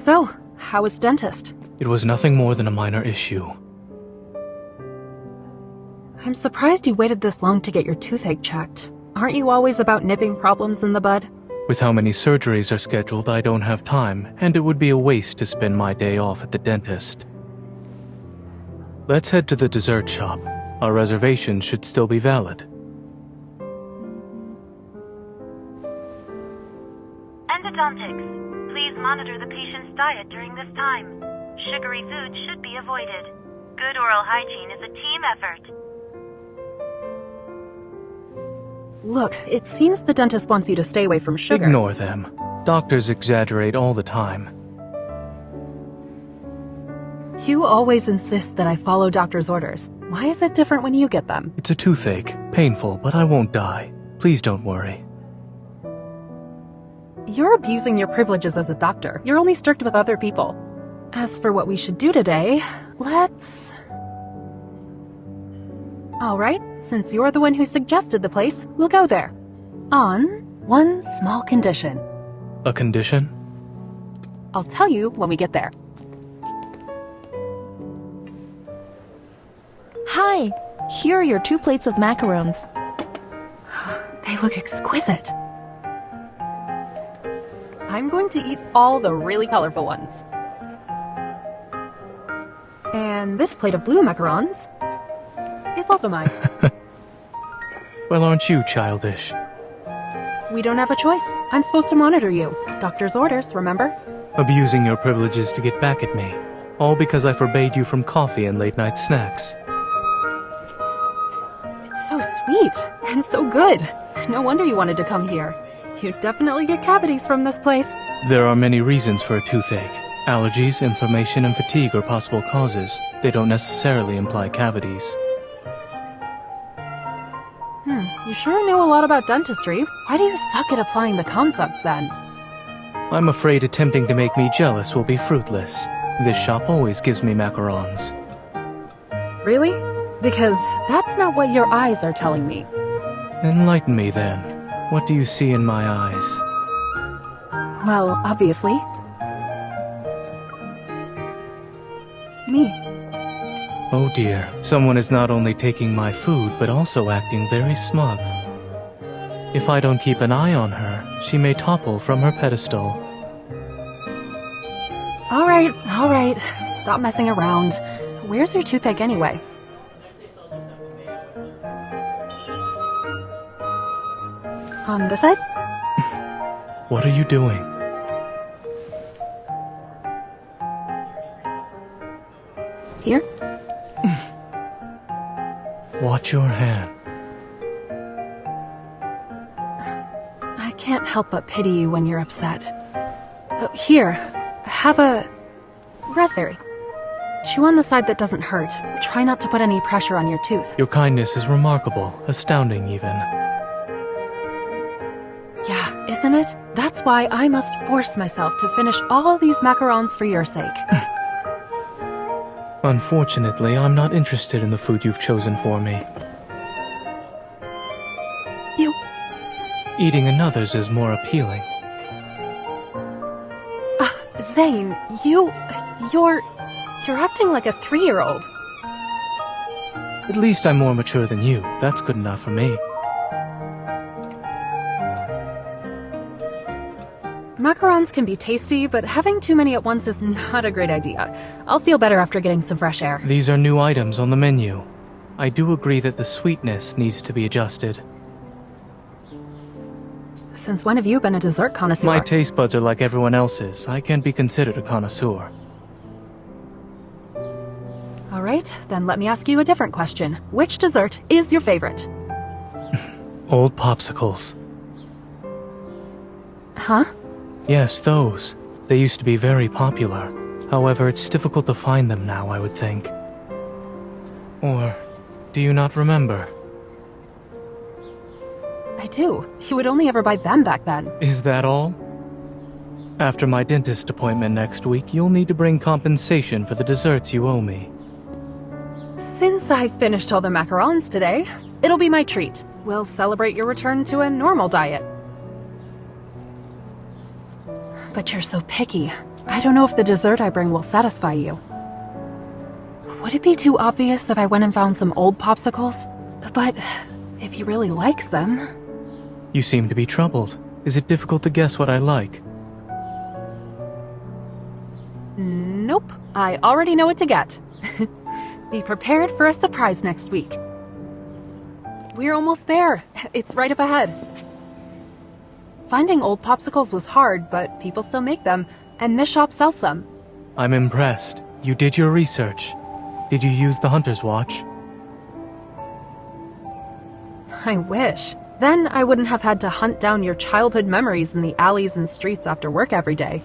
So, how was dentist? It was nothing more than a minor issue. I'm surprised you waited this long to get your toothache checked. Aren't you always about nipping problems in the bud? With how many surgeries are scheduled, I don't have time, and it would be a waste to spend my day off at the dentist. Let's head to the dessert shop. Our reservation should still be valid. Endodontics. Please monitor the patient's diet during this time. Sugary food should be avoided. Good oral hygiene is a team effort. Look, it seems the dentist wants you to stay away from sugar. Ignore them. Doctors exaggerate all the time. You always insist that I follow doctor's orders. Why is it different when you get them? It's a toothache. Painful, but I won't die. Please don't worry. You're abusing your privileges as a doctor. You're only strict with other people. As for what we should do today, let's... Alright, since you're the one who suggested the place, we'll go there. On one small condition. A condition? I'll tell you when we get there. Hi, here are your 2 plates of macarons. They look exquisite. I'm going to eat all the really colorful ones. And this plate of blue macarons is also mine. Well, aren't you childish? We don't have a choice. I'm supposed to monitor you. Doctor's orders, remember? Abusing your privileges to get back at me. All because I forbade you from coffee and late-night snacks. It's so sweet and so good. No wonder you wanted to come here. You'd definitely get cavities from this place. There are many reasons for a toothache. Allergies, inflammation, and fatigue are possible causes. They don't necessarily imply cavities. You sure know a lot about dentistry. Why do you suck at applying the concepts then? I'm afraid attempting to make me jealous will be fruitless. This shop always gives me macarons. Really? Because that's not what your eyes are telling me. Enlighten me then. What do you see in my eyes? Well, obviously. Me. Oh dear, someone is not only taking my food, but also acting very smug. If I don't keep an eye on her, she may topple from her pedestal. Alright. Stop messing around. Where's your toothache anyway? On this side? What are you doing? Here? Watch your hand. I can't help but pity you when you're upset. Here, have a raspberry. Chew on the side that doesn't hurt. Try not to put any pressure on your tooth. Your kindness is remarkable, astounding even. Yeah, isn't it? That's why I must force myself to finish all these macarons for your sake. Unfortunately, I'm not interested in the food you've chosen for me. You... Eating another's is more appealing. Zayne, you're acting like a 3-year-old. At least I'm more mature than you. That's good enough for me. Macarons can be tasty, but having too many at once is not a great idea. I'll feel better after getting some fresh air. These are new items on the menu. I do agree that the sweetness needs to be adjusted. Since when have you been a dessert connoisseur? My taste buds are like everyone else's. I can't be considered a connoisseur. Alright, then let me ask you a different question. Which dessert is your favorite? Old popsicles. Huh? Yes, those. They used to be very popular. However, it's difficult to find them now, I would think. Or, do you not remember? I do. You would only ever buy them back then. Is that all? After my dentist appointment next week, you'll need to bring compensation for the desserts you owe me. Since I finished all the macarons today, it'll be my treat. We'll celebrate your return to a normal diet. But you're so picky. I don't know if the dessert I bring will satisfy you. Would it be too obvious if I went and found some old popsicles? But if he really likes them... You seem to be troubled. Is it difficult to guess what I like? Nope. I already know what to get. Be prepared for a surprise next week. We're almost there. It's right up ahead. Finding old popsicles was hard, but people still make them, and this shop sells them. I'm impressed. You did your research. Did you use the Hunter's Watch? I wish. Then I wouldn't have had to hunt down your childhood memories in the alleys and streets after work every day.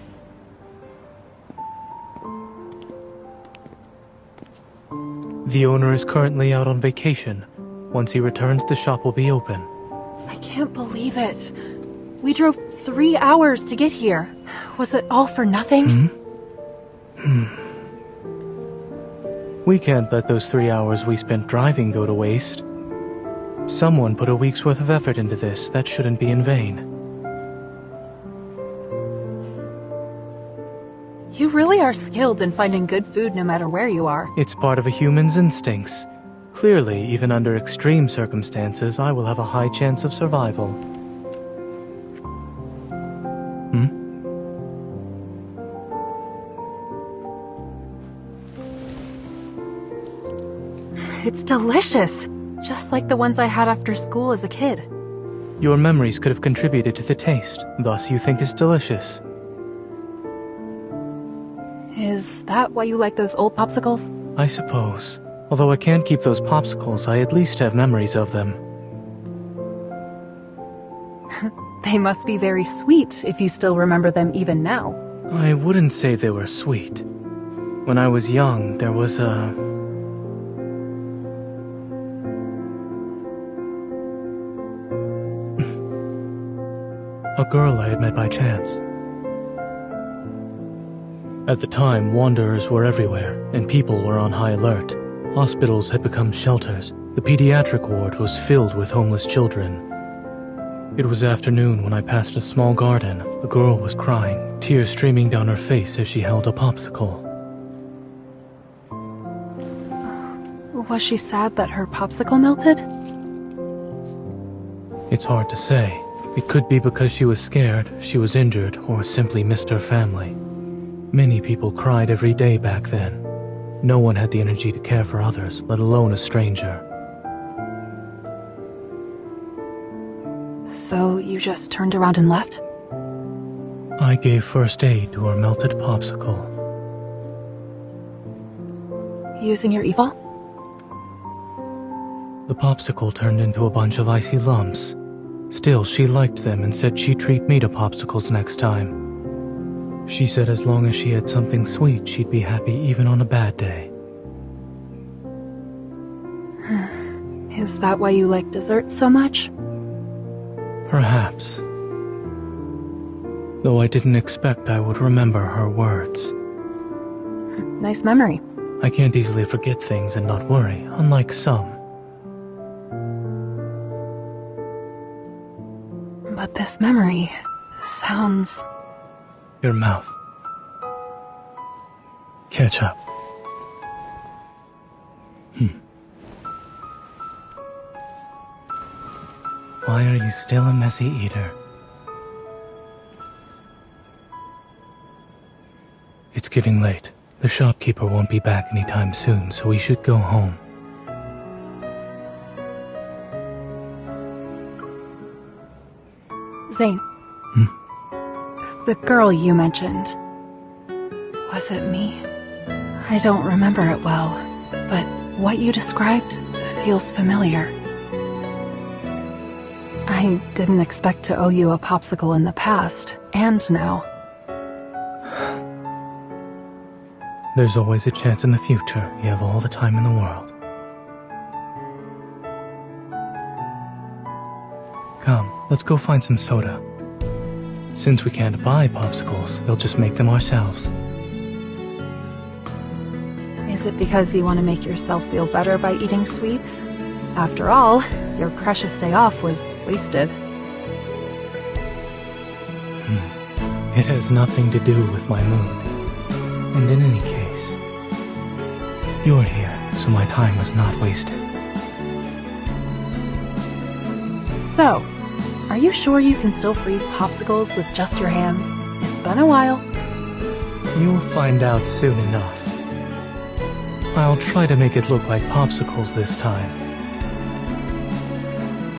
The owner is currently out on vacation. Once he returns, the shop will be open. I can't believe it. We drove 3 hours to get here. Was it all for nothing? We can't let those 3 hours we spent driving go to waste. Someone put a week's worth of effort into this. That shouldn't be in vain. You really are skilled in finding good food no matter where you are. It's part of a human's instincts. Clearly, even under extreme circumstances, I will have a high chance of survival. It's delicious! Just like the ones I had after school as a kid. Your memories could have contributed to the taste, thus you think it's delicious. Is that why you like those old popsicles? I suppose. Although I can't keep those popsicles, I at least have memories of them. They must be very sweet if you still remember them even now. I wouldn't say they were sweet. When I was young, there was a girl I had met by chance. At the time, wanderers were everywhere, and people were on high alert. Hospitals had become shelters. The pediatric ward was filled with homeless children. It was afternoon when I passed a small garden. A girl was crying, tears streaming down her face as she held a popsicle. Was she sad that her popsicle melted? It's hard to say. It could be because she was scared, she was injured, or simply missed her family. Many people cried every day back then. No one had the energy to care for others, let alone a stranger. So you just turned around and left? I gave first aid to her melted popsicle. Using your evil? The popsicle turned into a bunch of icy lumps. Still, she liked them and said she'd treat me to popsicles next time. She said as long as she had something sweet, she'd be happy even on a bad day. Is that why you like dessert so much? Perhaps. Though I didn't expect I would remember her words. Nice memory. I can't easily forget things and not worry, unlike some. But this memory sounds... Your mouth. Catch up. Why are you still a messy eater? It's getting late. The shopkeeper won't be back anytime soon, so we should go home. Zayne. The girl you mentioned. Was it me? I don't remember it well, but what you described feels familiar. I didn't expect to owe you a popsicle in the past, and now. There's always a chance in the future. You have all the time in the world. Come, let's go find some soda. Since we can't buy popsicles, we'll just make them ourselves. Is it because you want to make yourself feel better by eating sweets? After all, your precious day off was wasted. It has nothing to do with my mood. And in any case, you're here, so my time was not wasted. So, are you sure you can still freeze popsicles with just your hands? It's been a while. You'll find out soon enough. I'll try to make it look like popsicles this time.